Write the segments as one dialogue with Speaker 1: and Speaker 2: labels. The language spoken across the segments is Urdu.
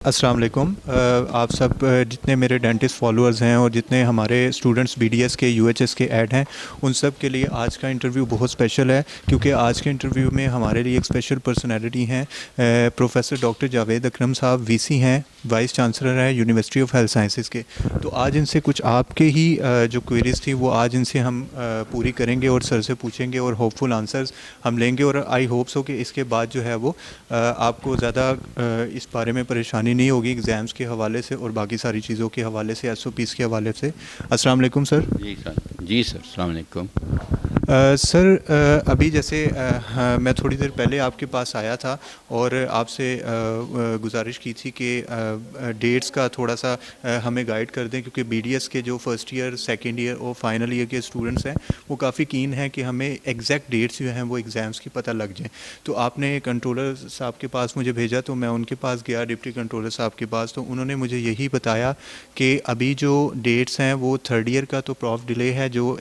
Speaker 1: السلام علیکم۔ آپ سب جتنے میرے ڈینٹسٹ فالوورز ہیں اور جتنے ہمارے اسٹوڈنٹس بی ڈی ایس کے یو ایچ ایس کے ایڈ ہیں، ان سب کے لیے آج کا انٹرویو بہت اسپیشل ہے، کیونکہ آج کے انٹرویو میں ہمارے لیے ایک اسپیشل پرسنالٹی ہیں۔ پروفیسر ڈاکٹر جاوید اکرم صاحب وی سی ہیں، وائس چانسلر ہیں یونیورسٹی آف ہیلتھ سائنسز کے۔ تو آج ان سے کچھ آپ کے ہی جو کوئریز تھی وہ آج ان سے ہم پوری کریں گے اور سر سے پوچھیں گے اور ہوپ فل آنسرز ہم لیں گے، اور آئی ہوپ سو کہ اس کے بعد جو ہے وہ آپ کو زیادہ اس بارے میں پریشانی نہیں ہوگی ایگزامس کے حوالے سے اور باقی ساری چیزوں کے حوالے سے، ایس او پیز کے حوالے سے۔ السلام علیکم سر۔
Speaker 2: جی سر السلام علیکم۔
Speaker 1: سر ابھی جیسے میں تھوڑی دیر پہلے آپ کے پاس آیا تھا اور آپ سے گزارش کی تھی کہ ڈیٹس کا تھوڑا سا ہمیں گائیڈ کر دیں، کیونکہ بی ڈی ایس کے جو فرسٹ ایئر، سیکنڈ ایئر اور فائنل ایئر کے اسٹوڈنٹس ہیں وہ کافی کین ہیں کہ ہمیں ایگزیکٹ ڈیٹس جو ہیں وہ ایگزامس کی پتہ لگ جائیں۔ تو آپ نے کنٹرولر صاحب کے پاس مجھے بھیجا، تو میں ان کے پاس گیا، ڈپٹی کنٹرولر صاحب کے پاس، تو انہوں نے مجھے یہی بتایا کہ ابھی جو ڈیٹس ہیں وہ تھرڈ ایئر کا تو پراف ڈیلے ہے، جو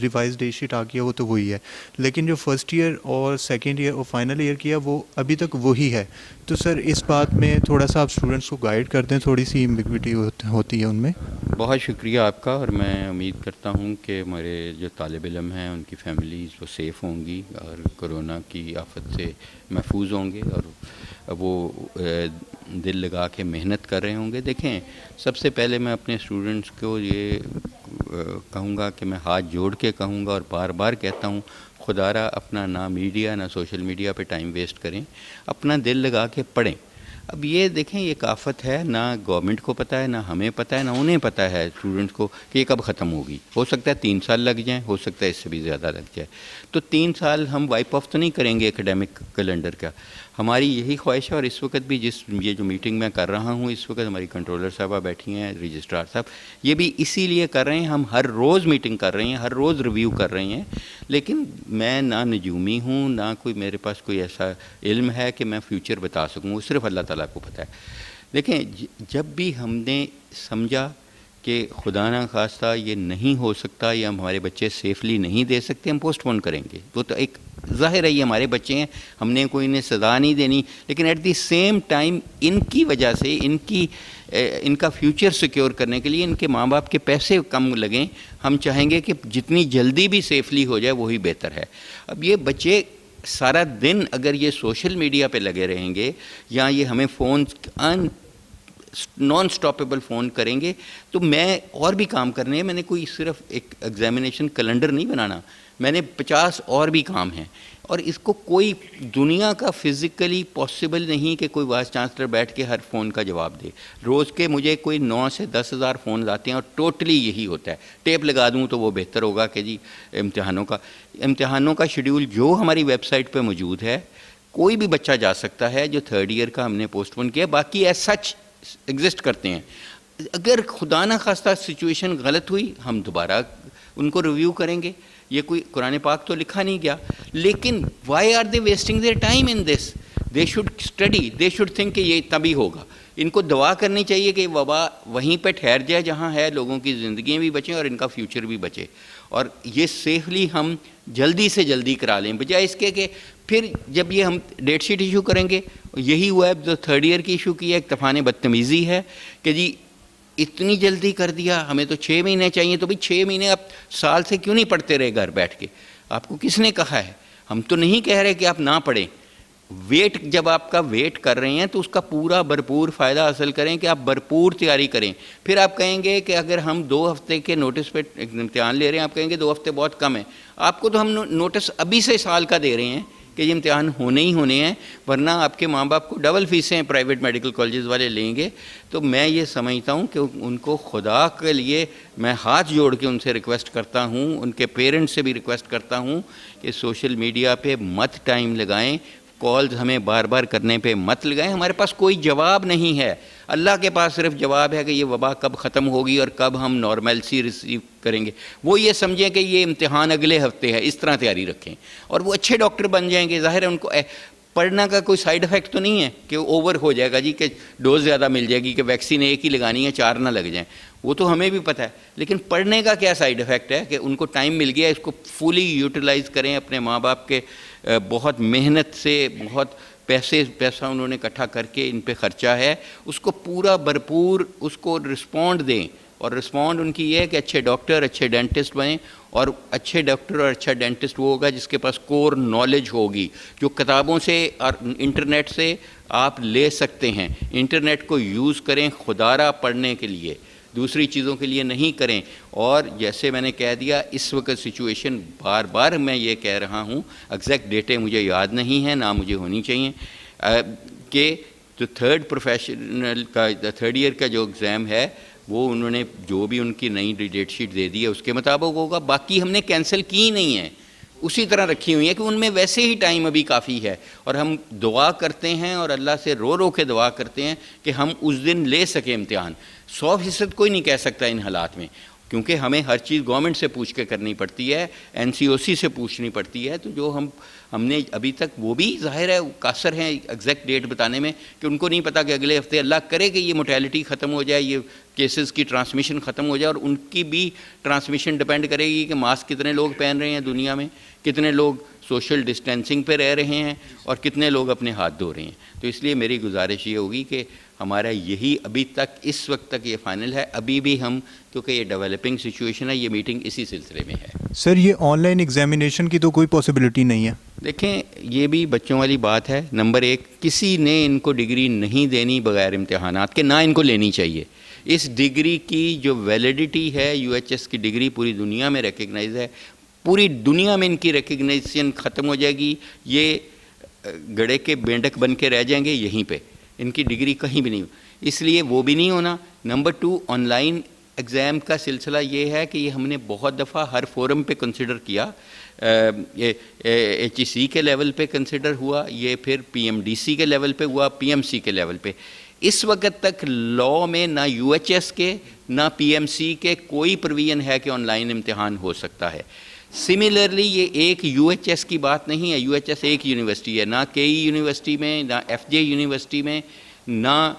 Speaker 1: ریوائز ڈیٹ شیٹ آ گیا وہ تو وہی ہے، لیکن جو فرسٹ ایئر اور سیکنڈ ایئر اور فائنل ایئر کیا وہ ابھی تک وہی ہے۔ تو سر اس بات میں تھوڑا سا آپ اسٹوڈنٹس کو گائیڈ کر دیں، تھوڑی سی ایمبیگوٹی ہوتی ہے ان میں۔
Speaker 2: بہت شکریہ آپ کا، اور میں امید کرتا ہوں کہ ہمارے جو طالب علم ہیں ان کی فیملیز وہ سیف ہوں گی اور کرونا کی آفت سے محفوظ ہوں گے، اور وہ دل لگا کے محنت کر رہے ہوں گے۔ دیکھیں، سب سے پہلے میں اپنے اسٹوڈنٹس کو یہ کہوں گا کہ میں ہاتھ جوڑ کے کہوں گا اور بار بار کہتا ہوں، خدا را اپنا نہ میڈیا نہ سوشل میڈیا پہ ٹائم ویسٹ کریں، اپنا دل لگا کے پڑھیں۔ اب یہ دیکھیں، یہ ایک آفت ہے، نہ گورنمنٹ کو پتہ ہے، نہ ہمیں پتہ ہے، نہ انہیں پتہ ہے اسٹوڈنٹس کو کہ یہ کب ختم ہوگی۔ ہو سکتا ہے 3 سال لگ جائیں، ہو سکتا ہے اس سے بھی زیادہ لگ جائے۔ تو 3 سال ہم وائپ آف تو نہیں کریں گے ایکڈیمک کیلنڈر کا۔ ہماری یہی خواہش ہے، اور اس وقت بھی یہ جو میٹنگ میں کر رہا ہوں، اس وقت ہماری کنٹرولر صاحبہ بیٹھی ہیں، رجسٹرار صاحب، یہ بھی اسی لیے کر رہے ہیں۔ ہم ہر روز میٹنگ کر رہے ہیں، ہر روز ریویو کر رہے ہیں، لیکن میں نہ نجومی ہوں، نہ کوئی میرے پاس کوئی ایسا علم ہے کہ میں فیوچر بتا سکوں، وہ صرف اللہ تعالیٰ کو پتہ ہے۔ دیکھیں، جب بھی ہم نے سمجھا کہ خدا نہ خواستہ یہ نہیں ہو سکتا یا ہم ہمارے بچے سیفلی نہیں دے سکتے، ہم پوسٹ پون کریں گے۔ وہ تو ایک ظاہر ہے، یہ ہمارے بچے ہیں، ہم نے کوئی انہیں سزا نہیں دینی، لیکن ایٹ دی سیم ٹائم ان کی وجہ سے ان کا فیوچر سیکیور کرنے کے لیے ان کے ماں باپ کے پیسے کم لگیں، ہم چاہیں گے کہ جتنی جلدی بھی سیفلی ہو جائے وہی بہتر ہے۔ اب یہ بچے سارا دن اگر یہ سوشل میڈیا پہ لگے رہیں گے، یا یہ ہمیں فون نان سٹاپیبل فون کریں گے، تو میں اور بھی کام کرنے ہیں۔ میں نے کوئی صرف ایک ایگزامینیشن کیلنڈر نہیں بنانا، میں نے 50 اور بھی کام ہیں، اور اس کو کوئی دنیا کا فزیکلی پاسبل نہیں کہ کوئی وائس چانسلر بیٹھ کے ہر فون کا جواب دے۔ روز کے مجھے کوئی 9 سے 10 ہزار فون آتے ہیں، اور ٹوٹلی یہی ہوتا ہے۔ ٹیپ لگا دوں تو وہ بہتر ہوگا کہ جی امتحانوں کا شیڈیول جو ہماری ویب سائٹ پہ موجود ہے، کوئی بھی بچہ جا سکتا ہے۔ جو تھرڈ ایئر کا ہم نے پوسٹ پون کیا، باقی ایز سچ ایگزسٹ کرتے ہیں۔ اگر خدا نہ خواستہ سچویشن غلط ہوئی، ہم دوبارہ ان کو ریویو کریں گے۔ یہ کوئی قرآن پاک تو لکھا نہیں گیا، لیکن why are they wasting their time in this? They should study, they should think کہ یہ تبھی ہوگا۔ ان کو دعا کرنی چاہیے کہ وبا وہیں پہ ٹھہر جائے جہاں ہے، لوگوں کی زندگیاں بھی بچیں اور ان کا فیوچر بھی بچے، اور یہ سیفلی ہم جلدی سے جلدی کرا لیں، بجائے اس کے کہ پھر جب یہ ہم ڈیٹ شیٹ ایشو کریں گے۔ یہی ہوا ہے جو تھرڈ ایئر کی ایشو کی ہے، ایک طوفان بدتمیزی ہے کہ جی اتنی جلدی کر دیا، ہمیں تو 6 مہینے چاہیے۔ تو بھئی 6 مہینے آپ سال سے کیوں نہیں پڑھتے رہے گھر بیٹھ کے؟ آپ کو کس نے کہا ہے؟ ہم تو نہیں کہہ رہے کہ آپ نہ پڑھیں۔ ویٹ، جب آپ کا ویٹ کر رہے ہیں تو اس کا پورا بھرپور فائدہ حاصل کریں کہ آپ بھرپور تیاری کریں۔ پھر آپ کہیں گے کہ اگر ہم 2 ہفتے کے نوٹس پہ امتحان لے رہے ہیں، آپ کہیں گے 2 ہفتے بہت کم ہے۔ آپ کو تو ہم نوٹس ابھی سے سال کا دے رہے ہیں کہ یہ امتحان ہونے ہی ہونے ہیں، ورنہ آپ کے ماں باپ کو ڈبل فیسیں پرائیویٹ میڈیکل کالجز والے لیں گے۔ تو میں یہ سمجھتا ہوں کہ ان کو خدا کے لیے میں ہاتھ جوڑ کے ان سے ریکویسٹ کرتا ہوں، ان کے پیرنٹس سے بھی ریکویسٹ کرتا ہوں کہ سوشل میڈیا پہ مت ٹائم لگائیں، کالز ہمیں بار بار کرنے پہ مت لگائیں۔ ہمارے پاس کوئی جواب نہیں ہے، اللہ کے پاس صرف جواب ہے کہ یہ وبا کب ختم ہوگی اور کب ہم نارملسی ریسیو کریں گے۔ وہ یہ سمجھیں کہ یہ امتحان اگلے ہفتے ہے، اس طرح تیاری رکھیں، اور وہ اچھے ڈاکٹر بن جائیں گے۔ ظاہر ہے ان کو پڑھنا کا کوئی سائیڈ افیکٹ تو نہیں ہے کہ اوور ہو جائے گا جی، کہ ڈوز زیادہ مل جائے گی، کہ ویکسین ایک ہی لگانی ہے 4 نہ لگ جائیں، وہ تو ہمیں بھی پتہ ہے۔ لیکن پڑھنے کا کیا سائیڈ افیکٹ ہے کہ ان کو ٹائم مل گیا، اس کو فلی یوٹیلائز کریں، اپنے ماں باپ کے بہت محنت سے، بہت پیسہ انہوں نے اکٹھا کر کے ان پہ خرچہ ہے، اس کو پورا بھرپور اس کو رسپونڈ دیں، اور رسپونڈ ان کی یہ ہے کہ اچھے ڈاکٹر، اچھے ڈینٹسٹ بنیں، اور اچھے ڈاکٹر اور اچھا ڈینٹسٹ وہ ہوگا جس کے پاس کور نالج ہوگی، جو کتابوں سے اور انٹرنیٹ سے آپ لے سکتے ہیں۔ انٹرنیٹ کو یوز کریں خدارہ پڑھنے کے لیے، دوسری چیزوں کے لیے نہیں کریں۔ اور جیسے میں نے کہہ دیا، اس وقت سچویشن بار بار میں یہ کہہ رہا ہوں، ایگزیکٹ ڈیٹے مجھے یاد نہیں ہیں، نہ مجھے ہونی چاہیے، کہ جو تھرڈ پروفیشنل کا تھرڈ ایئر کا جو ایگزام ہے وہ انہوں نے جو بھی ان کی نئی ڈیٹ شیٹ دے دی ہے اس کے مطابق ہوگا، باقی ہم نے کینسل کی نہیں ہے، اسی طرح رکھی ہوئی ہیں کہ ان میں ویسے ہی ٹائم ابھی کافی ہے، اور ہم دعا کرتے ہیں اور اللہ سے رو رو کے دعا کرتے ہیں کہ ہم اس دن لے سکیں امتحان۔ 100% کوئی نہیں کہہ سکتا ان حالات میں، کیونکہ ہمیں ہر چیز گورنمنٹ سے پوچھ کے کرنی پڑتی ہے، NCOC سے پوچھنی پڑتی ہے، تو جو ہم نے ابھی تک، وہ بھی ظاہر ہے قاصر ہیں ایگزیکٹ ڈیٹ بتانے میں، کہ ان کو نہیں پتہ کہ اگلے ہفتے اللہ کرے کہ یہ موٹیلٹی ختم ہو جائے، یہ کیسز کی ٹرانسمیشن ختم ہو جائے، اور ان کی بھی ٹرانسمیشن ڈپینڈ کرے گی کہ ماسک کتنے لوگ پہن رہے ہیں دنیا میں، کتنے لوگ سوشل ڈسٹینسنگ پہ رہ رہے ہیں، اور کتنے لوگ اپنے ہاتھ دھو رہے ہیں۔ تو اس لیے میری گزارش یہ ہوگی کہ ہمارا یہی ابھی تک اس وقت تک یہ فائنل ہے، ابھی بھی ہم، کیونکہ یہ ڈیولپنگ سچویشن ہے، یہ میٹنگ اسی سلسلے میں ہے۔
Speaker 1: سر یہ آن لائن ایگزامینیشن کی تو کوئی پاسبلٹی نہیں ہے؟
Speaker 2: دیکھیں یہ بھی بچوں والی بات ہے۔ نمبر ایک، کسی نے ان کو ڈگری نہیں دینی بغیر امتحانات کے، نہ ان کو لینی چاہیے۔ اس ڈگری کی جو ویلیڈیٹی ہے، UHS کی ڈگری پوری دنیا میں ریکگنائز ہے، پوری دنیا میں ان کی ریکگنائزیشن ختم ہو جائے گی، یہ گڑے کے بینڈک بن کے رہ جائیں گے یہیں پہ، ان کی ڈگری کہیں بھی نہیں ہو، اس لیے وہ بھی نہیں ہونا۔ نمبر 2، آن لائن ایگزام کا سلسلہ یہ ہے کہ یہ ہم نے بہت دفعہ ہر فورم پہ کنسیڈر کیا، HEC کے لیول پہ کنسیڈر ہوا، یہ پھر PMDC کے لیول پہ ہوا، PMC کے لیول پہ۔ اس وقت تک لاء میں نہ UHS کے نہ PMC کے کوئی پروویژن ہے کہ آن لائن امتحان ہو سکتا ہے۔ سملرلی یہ ایک UHS کی بات نہیں ہے، UHS ایک یونیورسٹی ہے، نہ KE یونیورسٹی میں، نہ FJ یونیورسٹی میں، نہ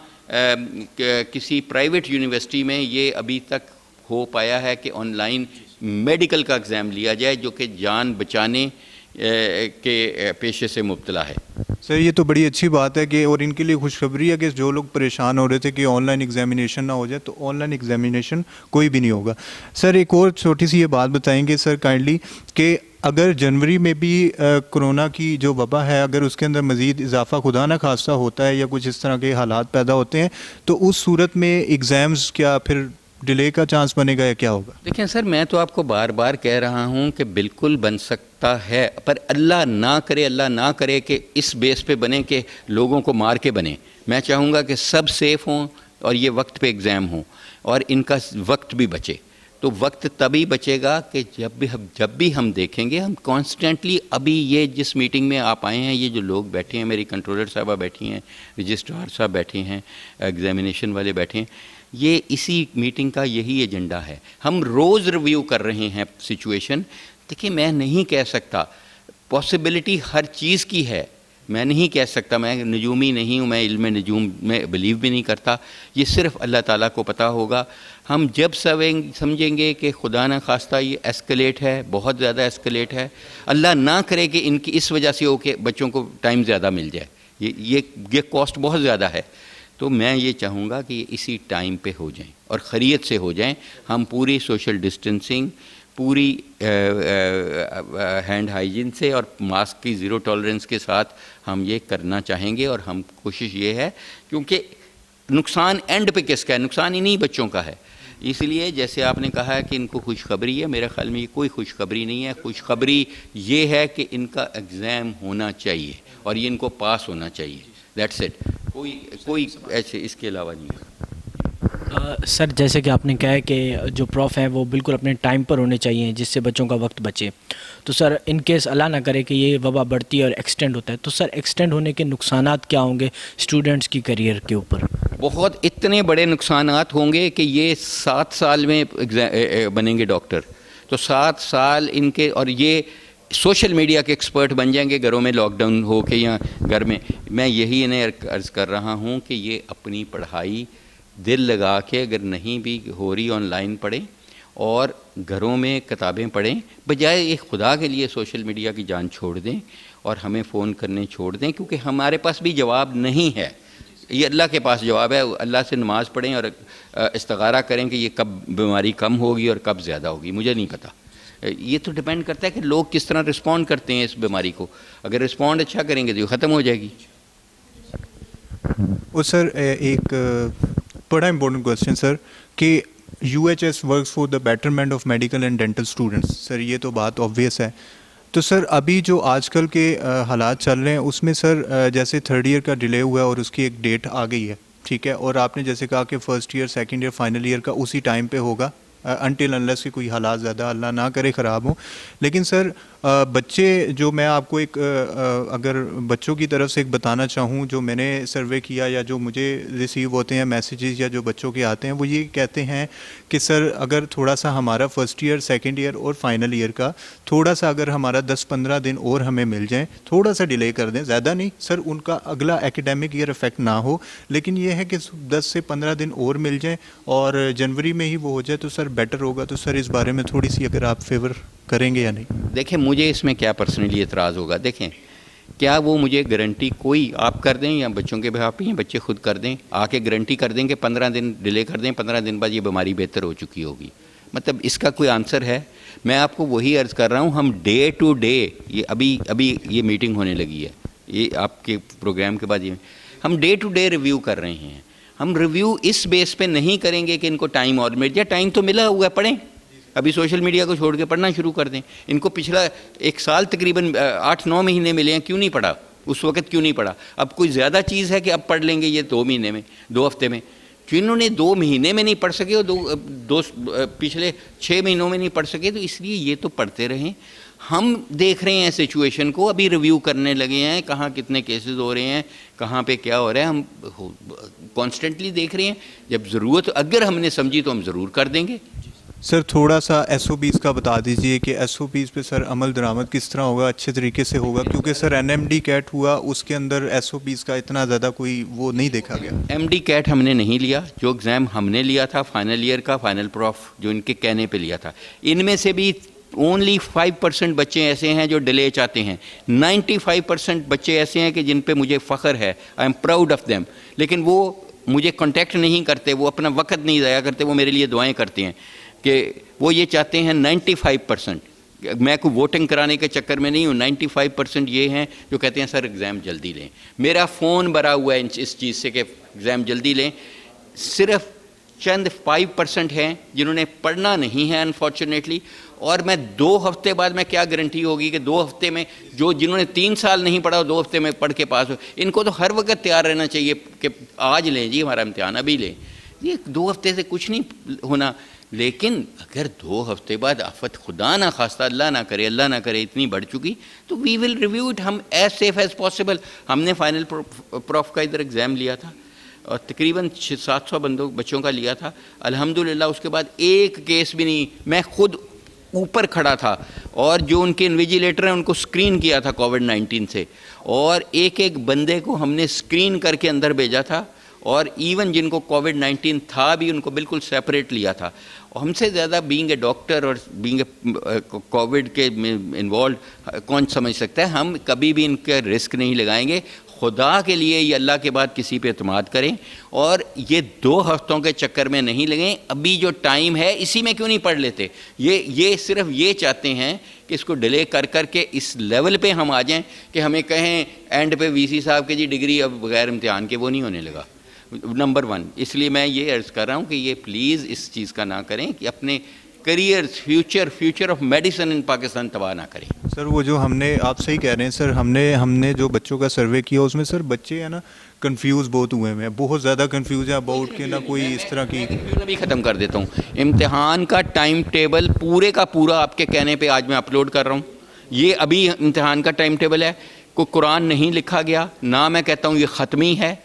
Speaker 2: کسی پرائیویٹ یونیورسٹی میں یہ ابھی تک ہو پایا ہے کہ آن لائن میڈیکل کا ایگزام لیا جائے، جو کہ جان بچانے کے پیشے سے مبتلا ہے۔
Speaker 1: سر یہ تو بڑی اچھی بات ہے کہ، اور ان کے لیے خوشخبری ہے کہ جو لوگ پریشان ہو رہے تھے کہ آن لائن ایگزامینیشن نہ ہو جائے، تو آن لائن ایگزامینیشن کوئی بھی نہیں ہوگا۔ سر ایک اور چھوٹی سی یہ بات بتائیں گے سر کائنڈلی، کہ اگر جنوری میں بھی کرونا کی جو وبا ہے، اگر اس کے اندر مزید اضافہ خدا نہ خواستہ ہوتا ہے یا کچھ اس طرح کے حالات پیدا ہوتے ہیں، تو اس صورت میں ایگزامز کیا پھر ڈیلے کا چانس بنے گا یا کیا ہوگا؟
Speaker 2: دیکھیں سر، میں تو آپ کو بار بار کہہ رہا ہوں کہ بالکل بن سکتا ہے، پر اللہ نہ کرے کہ اس بیس پہ بنے کہ لوگوں کو مار کے بنے۔ میں چاہوں گا کہ سب سیف ہوں اور یہ وقت پہ ایگزام ہوں اور ان کا وقت بھی بچے۔ تو وقت تبھی بچے گا کہ جب بھی ہم دیکھیں گے، ہم کانسٹنٹلی، ابھی یہ جس میٹنگ میں آپ آئے ہیں، یہ جو لوگ بیٹھے ہیں، میری کنٹرولر صاحبہ بیٹھی ہیں، رجسٹرار صاحب بیٹھے ہیں، ایگزامینیشن والے بیٹھے ہیں، یہ اسی میٹنگ کا یہی ایجنڈا ہے۔ ہم روز ریویو کر رہے ہیں سچویشن۔ دیکھیں میں نہیں کہہ سکتا، پاسبلٹی ہر چیز کی ہے، میں نہیں کہہ سکتا، میں نجومی نہیں ہوں، میں علم نجوم میں بلیو بھی نہیں کرتا، یہ صرف اللہ تعالیٰ کو پتہ ہوگا۔ ہم جب سمجھیں گے کہ خدا نہ خواستہ یہ ایسکلیٹ ہے، بہت زیادہ ایسکلیٹ ہے، اللہ نہ کرے کہ ان کی اس وجہ سے ہو کہ بچوں کو ٹائم زیادہ مل جائے، یہ کاسٹ بہت زیادہ ہے، تو میں یہ چاہوں گا کہ یہ اسی ٹائم پہ ہو جائیں اور خیریت سے ہو جائیں۔ ہم پوری سوشل ڈسٹینسنگ، پوری ہینڈ ہائیجین سے اور ماسک کی زیرو ٹالرنس کے ساتھ ہم یہ کرنا چاہیں گے، اور ہم کوشش یہ ہے، کیونکہ نقصان اینڈ پہ کس کا ہے؟ نقصان انہی بچوں کا ہے۔ اس لیے جیسے آپ نے کہا ہے کہ ان کو خوشخبری ہے، میرے خیال میں یہ کوئی خوشخبری نہیں ہے۔ خوشخبری یہ ہے کہ ان کا ایگزام ہونا چاہیے اور یہ ان کو پاس ہونا چاہیے، دیٹس اٹ، کوئی ایسے اس کے علاوہ نہیں ہے۔
Speaker 3: سر جیسے کہ آپ نے کہا ہے کہ جو پروف ہیں وہ بالکل اپنے ٹائم پر ہونے چاہیے جس سے بچوں کا وقت بچے، تو سر ان کیس اللہ نہ کرے کہ یہ وبا بڑھتی ہے اور ایکسٹینڈ ہوتا ہے، تو سر ایکسٹینڈ ہونے کے نقصانات کیا ہوں گے اسٹوڈنٹس کی کیریئر کے اوپر؟
Speaker 2: بہت اتنے بڑے نقصانات ہوں گے کہ یہ 7 سال میں بنیں گے ڈاکٹر، تو 7 سال ان کے، اور یہ سوشل میڈیا کے ایکسپرٹ بن جائیں گے گھروں میں لاک ڈاؤن ہو کے یا گھر میں۔ میں یہی انہیں عرض کر رہا ہوں کہ یہ اپنی پڑھائی دل لگا کے، اگر نہیں بھی ہو رہی آن لائن پڑھیں، اور گھروں میں کتابیں پڑھیں، بجائے ایک خدا کے لیے سوشل میڈیا کی جان چھوڑ دیں اور ہمیں فون کرنے چھوڑ دیں، کیونکہ ہمارے پاس بھی جواب نہیں ہے، یہ اللہ کے پاس جواب ہے. اللہ سے نماز پڑھیں اور استخارہ کریں کہ یہ کب بیماری کم ہوگی اور کب زیادہ ہوگی، مجھے نہیں پتہ. یہ تو ڈپینڈ کرتا ہے کہ لوگ کس طرح رسپونڈ کرتے ہیں اس بیماری کو. اگر رسپونڈ اچھا کریں گے تو یہ ختم ہو جائے گی.
Speaker 1: اور سر ایک بڑا امپورٹنٹ کویسچن سر کہ UHS works for the betterment of medical and dental students. Sir یہ تو بات آبویس ہے. تو سر ابھی جو آج کل کے حالات چل رہے ہیں اس میں سر جیسے 3rd ایئر کا ڈیلے ہوا ہے اور اس کی ایک ڈیٹ آ گئی ہے، ٹھیک ہے، اور آپ نے جیسے کہا کہ 1st year 2nd year final year کا اسی ٹائم پہ ہوگا انٹل انلیس کہ کوئی حالات زیادہ اللہ نہ کرے خراب ہوں. لیکن سر بچے جو میں آپ کو ایک اگر بچوں کی طرف سے ایک بتانا چاہوں جو میں نے سروے کیا یا جو مجھے ریسیو ہوتے ہیں میسیجز یا جو بچوں کے آتے ہیں وہ یہ کہتے ہیں کہ سر اگر تھوڑا سا ہمارا 1st ایئر 2nd ایئر اور فائنل ایئر کا تھوڑا سا اگر ہمارا 10-15 دن اور ہمیں مل جائیں، تھوڑا سا ڈیلے کر دیں، زیادہ نہیں سر، ان کا اگلا ایکیڈیمک ایئر افیکٹ نہ ہو، لیکن یہ ہے کہ 10 سے 15 دن اور مل جائیں اور جنوری میں ہی وہ ہو جائے تو سر بیٹر ہوگا. تو سر اس بارے میں تھوڑی سی اگر آپ فیور کریں گے یا نہیں؟
Speaker 2: دیکھیں مجھے اس میں کیا پرسنلی اعتراض ہوگا. دیکھیں کیا وہ مجھے گارنٹی کوئی آپ کر دیں یا بچوں کے بہاف پہ یا بچے خود کر دیں، آ کے گارنٹی کر دیں کہ 15 دن ڈیلے کر دیں، 15 دن بعد یہ بیماری بہتر ہو چکی ہوگی؟ مطلب اس کا کوئی آنسر ہے؟ میں آپ کو وہی عرض کر رہا ہوں، ہم ڈے ٹو ڈے، یہ ابھی یہ میٹنگ ہونے لگی ہے، یہ آپ کے پروگرام کے بعد یہ ہم ڈے ٹو ڈے ریویو کر رہے ہیں. ہم ریویو اس بیس پہ نہیں کریں گے کہ ان کو ٹائم اور مل جائے. ٹائم تو ملا ہوا ہے، پڑھیں. ابھی سوشل میڈیا کو چھوڑ کے پڑھنا شروع کر دیں. ان کو پچھلا 1 سال تقریباً 8-9 مہینے ملے ہیں، کیوں نہیں پڑھا؟ اس وقت کیوں نہیں پڑھا؟ اب کوئی زیادہ چیز ہے کہ اب پڑھ لیں گے یہ 2 مہینے میں، 2 ہفتے میں؟ جنہوں نے 2 مہینے میں نہیں پڑھ سکے اور پچھلے 6 مہینوں میں نہیں پڑھ سکے، تو اس لیے یہ تو پڑھتے رہیں. ہم دیکھ رہے ہیں سچویشن کو، ابھی ریویو کرنے لگے ہیں کہاں کتنے کیسز ہو رہے ہیں، کہاں پہ کیا ہو رہا ہے، ہم کانسٹنٹلی دیکھ رہے ہیں. جب ضرورت اگر ہم نے سمجھی تو ہم ضرور کر دیں گے.
Speaker 1: سر تھوڑا سا SOPs کا بتا دیجئے کہ SOPs پہ سر عمل درآمد کس طرح ہوگا، اچھے طریقے سے ہوگا؟ کیونکہ سر NMD کیٹ ہوا اس کے اندر SOPs کا اتنا زیادہ کوئی وہ نہیں دیکھا گیا.
Speaker 2: MD کیٹ ہم نے نہیں لیا. جو ایگزام ہم نے لیا تھا فائنل ایئر کا، فائنل پروف جو ان کے کہنے پہ لیا تھا، ان میں سے بھی اونلی 5% بچے ایسے ہیں جو ڈیلے چاہتے ہیں. 95% بچے ایسے ہیں کہ جن پہ مجھے فخر ہے، I am proud of them, لیکن وہ مجھے کانٹیکٹ نہیں کرتے، وہ اپنا وقت نہیں ضائع کرتے، وہ میرے لیے دعائیں کرتے ہیں کہ وہ یہ چاہتے ہیں. 95% میں کوئی ووٹنگ کرانے کے چکر میں نہیں ہوں، 95% یہ ہیں جو کہتے ہیں سر ایگزام جلدی لیں. میرا فون بھرا ہوا ہے اس چیز سے کہ ایگزام جلدی لیں. صرف چند 5% ہیں جنہوں نے پڑھنا نہیں ہے انفارچونیٹلی. اور میں 2 ہفتے بعد میں کیا گارنٹی ہوگی کہ 2 ہفتے میں جنہوں نے 3 سال نہیں پڑھا 2 ہفتے میں پڑھ کے پاس ہو؟ ان کو تو ہر وقت تیار رہنا چاہیے کہ آج لیں جی ہمارا امتحان، ابھی لیں. یہ 2 ہفتے سے کچھ نہیں ہونا. لیکن اگر 2 ہفتے بعد آفت خدا نہ خواستہ اللہ نہ کرے اتنی بڑھ چکی تو وی ول ریویو اٹ. ہم ایز سیف ایز پاسبل. ہم نے فائنل پروف کا ادھر ایگزام لیا تھا اور تقریباً 700 بچوں کا لیا تھا. الحمدللہ اس کے بعد ایک کیس بھی نہیں. میں خود اوپر کھڑا تھا اور جو ان کے انویجیلیٹر ہیں ان کو اسکرین کیا تھا کووڈ-19 سے، اور ایک بندے کو ہم نے اسکرین کر کے اندر بھیجا تھا، اور ایون جن کو کووڈ-19 تھا بھی ان کو بالکل سیپریٹ لیا تھا. ہم سے زیادہ بینگ اے ڈاکٹر اور بینگ اے کووڈ کے انوالوڈ کون سمجھ سکتا ہے. ہم کبھی بھی ان کا رسک نہیں لگائیں گے. خدا کے لیے یہ اللہ کے بعد کسی پہ اعتماد کریں اور یہ 2 ہفتوں کے چکر میں نہیں لگیں. ابھی جو ٹائم ہے اسی میں کیوں نہیں پڑھ لیتے؟ یہ صرف یہ چاہتے ہیں کہ اس کو ڈیلے کر کے اس لیول پہ ہم آ جائیں کہ ہمیں کہیں اینڈ پہ VC صاحب کے جی ڈگری اب بغیر امتحان کے وہ نہیں ہونے لگا. نمبر 1. اس لیے میں یہ عرض کر رہا ہوں کہ یہ پلیز اس چیز کا نہ کریں کہ اپنے کریئر فیوچر آف میڈیسن ان پاکستان تباہ نہ کریں.
Speaker 1: سر وہ جو ہم نے آپ صحیح کہہ رہے ہیں سر، ہم نے جو بچوں کا سروے کیا اس میں سر بچے ہیں نا کنفیوز بہت ہوئے ہیں، بہت زیادہ کنفیوز ہیں اباؤٹ کہ نہ کوئی اس طرح کی.
Speaker 2: بھی ختم کر دیتا ہوں. امتحان کا ٹائم ٹیبل پورے کا پورا آپ کے کہنے پہ آج میں اپلوڈ کر رہا ہوں. یہ ابھی امتحان کا ٹائم ٹیبل ہے. کوئی قرآن نہیں لکھا گیا، نہ میں کہتا ہوں یہ ختمی ہے.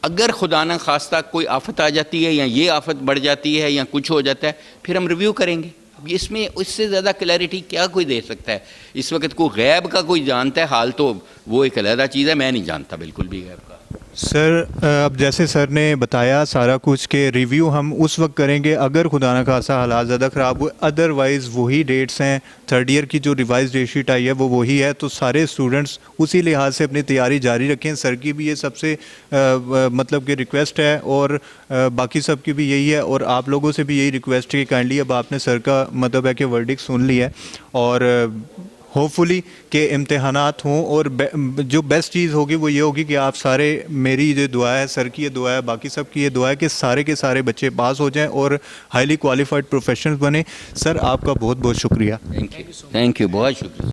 Speaker 2: اگر خدا نہ خواستہ کوئی آفت آ جاتی ہے یا یہ آفت بڑھ جاتی ہے یا کچھ ہو جاتا ہے پھر ہم ریویو کریں گے. اس میں اس سے زیادہ کلیئرٹی کیا کوئی دے سکتا ہے؟ اس وقت کوئی غیب کا کوئی جانتا ہے حال تو وہ ایک علیحدہ چیز ہے، میں نہیں جانتا بالکل بھی غیب کا.
Speaker 1: سر اب جیسے سر نے بتایا سارا کچھ کہ ریویو ہم اس وقت کریں گے اگر خدا نہ خاصا حالات زیادہ خراب ہوئے، ادروائز وہی ڈیٹس ہیں، تھرڈ ایئر کی جو ریوائز ڈیٹ شیٹ آئی ہے وہ وہی ہے، تو سارے اسٹوڈنٹس اسی لحاظ سے اپنی تیاری جاری رکھیں. سر کی بھی یہ سب سے مطلب کہ ریکویسٹ ہے، اور باقی سب کی بھی یہی ہے، اور آپ لوگوں سے بھی یہی ریکویسٹ ہے کہ کائنڈلی اب آپ نے سر کا مطلب ہے کہ ورڈکٹ سن لی ہے، اور ہوپ فلی کہ امتحانات ہوں، اور جو بیسٹ چیز ہوگی وہ یہ ہوگی کہ آپ سارے، میری یہ دعا ہے، سر کی یہ دعا ہے، باقی سب کی یہ دعا ہے کہ سارے کے سارے بچے پاس ہو جائیں اور ہائیلی کوالیفائڈ پروفیشنلز بنیں. سر آپ کا بہت بہت شکریہ.
Speaker 2: تھینک یو بہت شکریہ.